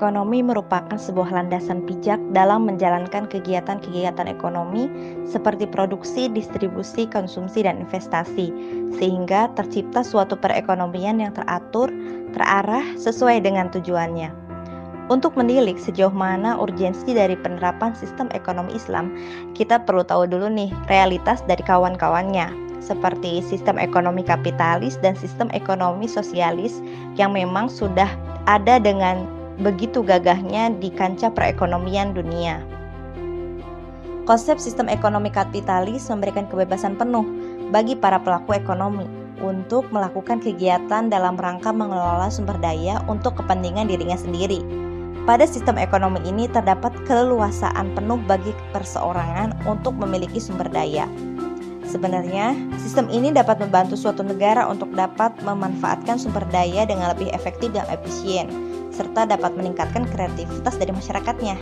ekonomi merupakan sebuah landasan pijak dalam menjalankan kegiatan-kegiatan ekonomi seperti produksi, distribusi, konsumsi, dan investasi, sehingga tercipta suatu perekonomian yang teratur, terarah, sesuai dengan tujuannya. Untuk menilik sejauh mana urgensi dari penerapan sistem ekonomi Islam, kita perlu tahu dulu nih realitas dari kawan-kawannya, seperti sistem ekonomi kapitalis dan sistem ekonomi sosialis yang memang sudah ada dengan begitu gagahnya di kancah perekonomian dunia. Konsep sistem ekonomi kapitalis memberikan kebebasan penuh bagi para pelaku ekonomi untuk melakukan kegiatan dalam rangka mengelola sumber daya untuk kepentingan dirinya sendiri. Pada sistem ekonomi ini terdapat keleluasaan penuh bagi perseorangan untuk memiliki sumber daya. Sebenarnya, sistem ini dapat membantu suatu negara untuk dapat memanfaatkan sumber daya dengan lebih efektif dan efisien, serta dapat meningkatkan kreativitas dari masyarakatnya.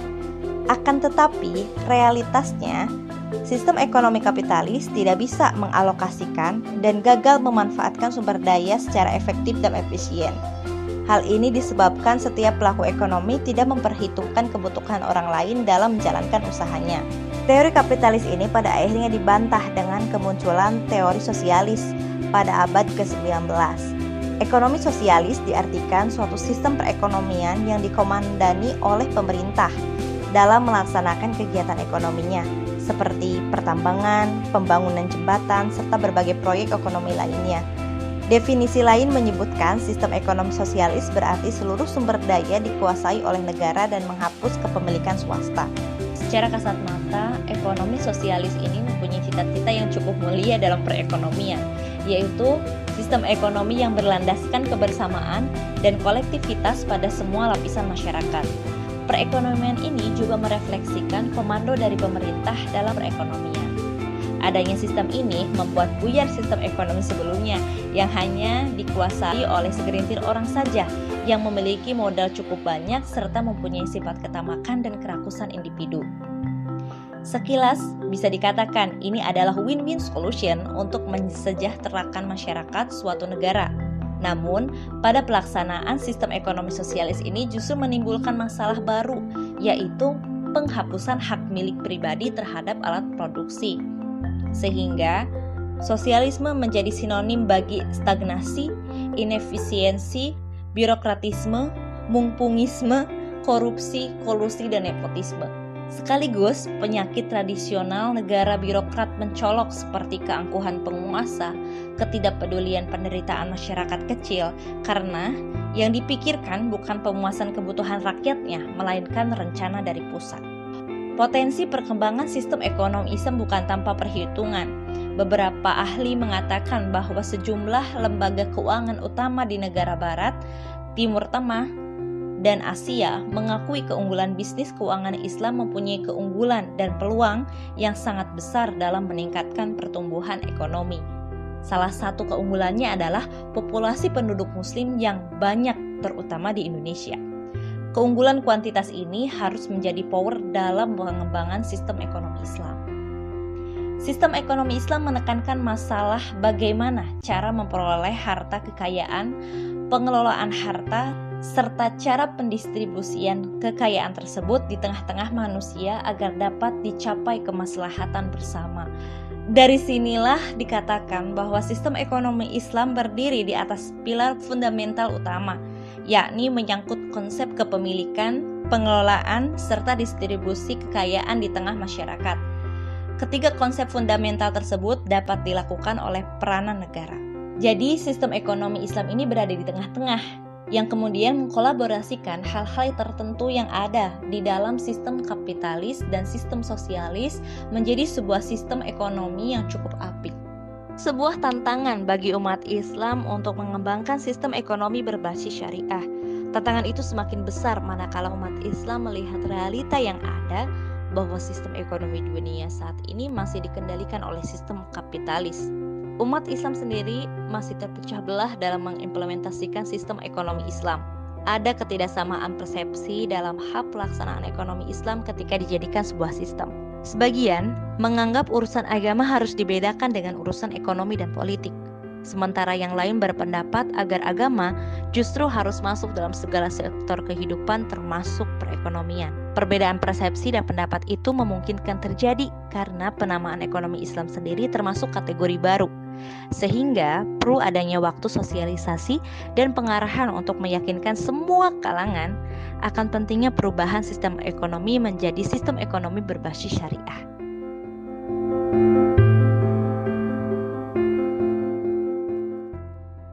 Akan tetapi, realitasnya, sistem ekonomi kapitalis tidak bisa mengalokasikan dan gagal memanfaatkan sumber daya secara efektif dan efisien. Hal ini disebabkan setiap pelaku ekonomi tidak memperhitungkan kebutuhan orang lain dalam menjalankan usahanya. Teori kapitalis ini pada akhirnya dibantah dengan kemunculan teori sosialis pada abad ke-19. Ekonomi sosialis diartikan suatu sistem perekonomian yang dikomandani oleh pemerintah dalam melaksanakan kegiatan ekonominya, seperti pertambangan, pembangunan jembatan, serta berbagai proyek ekonomi lainnya. Definisi lain menyebutkan sistem ekonomi sosialis berarti seluruh sumber daya dikuasai oleh negara dan menghapus kepemilikan swasta. Secara kasat mata, ekonomi sosialis ini mempunyai cita-cita yang cukup mulia dalam perekonomian, yaitu sistem ekonomi yang berlandaskan kebersamaan dan kolektivitas pada semua lapisan masyarakat. Perekonomian ini juga merefleksikan komando dari pemerintah dalam perekonomian. Adanya sistem ini membuat buyar sistem ekonomi sebelumnya yang hanya dikuasai oleh segelintir orang saja yang memiliki modal cukup banyak serta mempunyai sifat ketamakan dan kerakusan individu. Sekilas bisa dikatakan ini adalah win-win solution untuk mensejahterakan masyarakat suatu negara. Namun, pada pelaksanaan sistem ekonomi sosialis ini justru menimbulkan masalah baru, yaitu penghapusan hak milik pribadi terhadap alat produksi. Sehingga sosialisme menjadi sinonim bagi stagnasi, inefisiensi, birokratisme, mungpungisme, korupsi, kolusi, dan nepotisme. Sekaligus penyakit tradisional negara birokrat mencolok seperti keangkuhan penguasa, ketidakpedulian penderitaan masyarakat kecil, karena yang dipikirkan bukan pemuasan kebutuhan rakyatnya, melainkan rencana dari pusat. Potensi perkembangan sistem ekonomi Islam bukan tanpa perhitungan. Beberapa ahli mengatakan bahwa sejumlah lembaga keuangan utama di negara Barat, Timur Tengah, dan Asia mengakui keunggulan bisnis keuangan Islam mempunyai keunggulan dan peluang yang sangat besar dalam meningkatkan pertumbuhan ekonomi. Salah satu keunggulannya adalah populasi penduduk Muslim yang banyak, terutama di Indonesia. Keunggulan kuantitas ini harus menjadi power dalam pengembangan sistem ekonomi Islam. Sistem ekonomi Islam menekankan masalah bagaimana cara memperoleh harta kekayaan, pengelolaan harta, serta cara pendistribusian kekayaan tersebut di tengah-tengah manusia agar dapat dicapai kemaslahatan bersama. Dari sinilah dikatakan bahwa sistem ekonomi Islam berdiri di atas pilar fundamental utama, yakni menyangkut konsep kepemilikan, pengelolaan, serta distribusi kekayaan di tengah masyarakat. Ketiga konsep fundamental tersebut dapat dilakukan oleh peranan negara. Jadi sistem ekonomi Islam ini berada di tengah-tengah, yang kemudian mengkolaborasikan hal-hal tertentu yang ada di dalam sistem kapitalis dan sistem sosialis menjadi sebuah sistem ekonomi yang cukup apik. Sebuah tantangan bagi umat Islam untuk mengembangkan sistem ekonomi berbasis syariah. Tantangan itu semakin besar manakala umat Islam melihat realita yang ada bahwa sistem ekonomi dunia saat ini masih dikendalikan oleh sistem kapitalis. Umat Islam sendiri masih terpecah belah dalam mengimplementasikan sistem ekonomi Islam. Ada ketidaksamaan persepsi dalam hal pelaksanaan ekonomi Islam ketika dijadikan sebuah sistem. Sebagian menganggap urusan agama harus dibedakan dengan urusan ekonomi dan politik. Sementara yang lain berpendapat agar agama justru harus masuk dalam segala sektor kehidupan termasuk perekonomian. Perbedaan persepsi dan pendapat itu memungkinkan terjadi karena penamaan ekonomi Islam sendiri termasuk kategori baru. Sehingga perlu adanya waktu sosialisasi dan pengarahan untuk meyakinkan semua kalangan akan pentingnya perubahan sistem ekonomi menjadi sistem ekonomi berbasis syariah.